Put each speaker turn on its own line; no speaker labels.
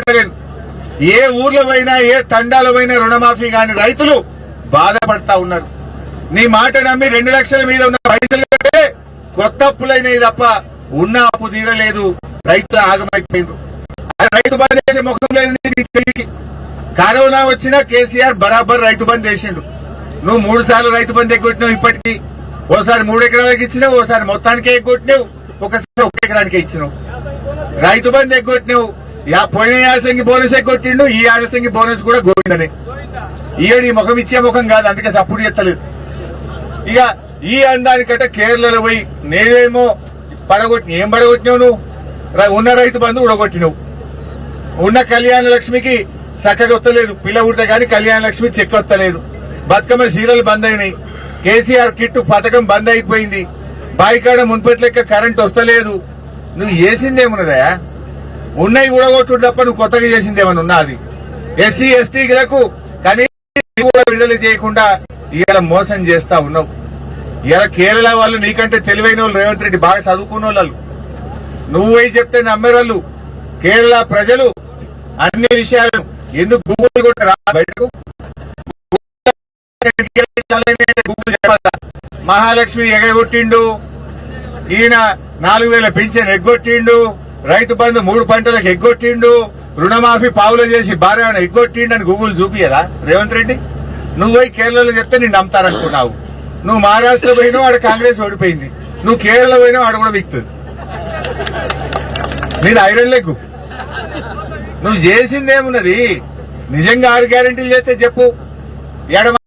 పట్టలేదు. ఏ ఊర్లో పోయినా ఏ తండాలో పోయినా రుణమాఫీ కాని రైతులు బాధపడతా ఉన్నారు. నీ మాట నమ్మి 2 లక్షల మీద ఉన్న రైతులు కంటే కొత్త అప్పులైనవి తప్ప ఉన్న అప్పు తీరలేదు. రైతులు ఆగమైపోయింది. రైతు బంద్ చేసే ముఖం లేదు. కరోనా వచ్చినా కేసీఆర్ బరాబర్ రైతు బంద్ చేసిండు. నువ్వు 3 సార్లు రైతు బంద్ ఎగ్గొట్టినావు. ఇప్పటికీ ఓసారి 3 ఎకరాలకు ఇచ్చినావు, ఓసారి మొత్తానికే ఎగ్గొట్టినావు, ఒకసారి 1 ఎకరానికే ఇచ్చినావు. రైతు బంద్ ఎగ్గొట్టినావు. పోయిన యాసంగి బోనస్ ఎగ్గొట్టిండు, ఈ యాసంగి బోనస్ కూడా గోవిందనే. ఈయన ఈ ముఖం ఇచ్చే ముఖం కాదు, అందుకే సపోర్ట్ చేస్తలేదు. ఇక ఈ అందానికంటే కేరళలో పోయి నేనేమో ఏం పడగొట్టినావు నువ్వు? ఉన్న రైతు బంధు ఉడగొట్టినావు. ఉన్న కళ్యాణ లక్ష్మికి చక్కగా వస్తలేదు, పిల్ల ఉడితే గాని కళ్యాణ లక్ష్మి చెక్ వస్తలేదు. బతుకమ్మ చీరలు బంద్ అయినాయి. కేసీఆర్ కిట్ పథకం బంద్ అయిపోయింది. బాయికాడ మున్పటి లెక్క కరెంట్ వస్తలేదు. నువ్వు చేసిందేమున్నదా? ఉన్నాయి ఊడగొట్టుడు తప్ప నువ్వు కొత్తగా చేసిందేమన్నా ఉన్నా? అది ఎస్సీ ఎస్టీలకు కనీసం కూడా విడుదల చేయకుండా ఇవాళ మోసం చేస్తా ఉన్నావు. ఇవాళ కేరళ వాళ్ళు నీకంటే తెలివైన వాళ్ళు, రేవంత్ రెడ్డి బాగా చదువుకున్న వాళ్ళు, నువ్వు పోయి చెప్తే నమ్మేవాళ్ళు. కేరళ ప్రజలు అన్ని విషయాలను ఎందుకు గూగుల్ కొట్టారా బయటకు? గూగుల్ చెప్పాలా? మహాలక్ష్మి ఎగగొట్టిండు, ఈయన 4000 పింఛన్ ఎగ్గొట్టిండు, రైతు బంధు 3 పంటలకు ఎగ్గొట్టిండు, రుణమాఫీ పావులు చేసి భార్య ఎగ్గొట్టిండు అని గూగుల్ చూపియదా రేవంత్ రెడ్డి? నువ్వు పోయి కేరళలో చెప్తే నిన్ను నమ్ముతారనుకున్నావు. నువ్వు మహారాష్ట్ర పోయినావు, ఆడ కాంగ్రెస్ ఓడిపోయింది. నువ్వు కేరళ పోయినావు, ఆడ కూడా విక్తుంది. నీది ఐరన్ లెగ్గు. నువ్వు చేసిందేమున్నది? నిజంగా 6 గ్యారెంటీలు చేస్తే చెప్పు.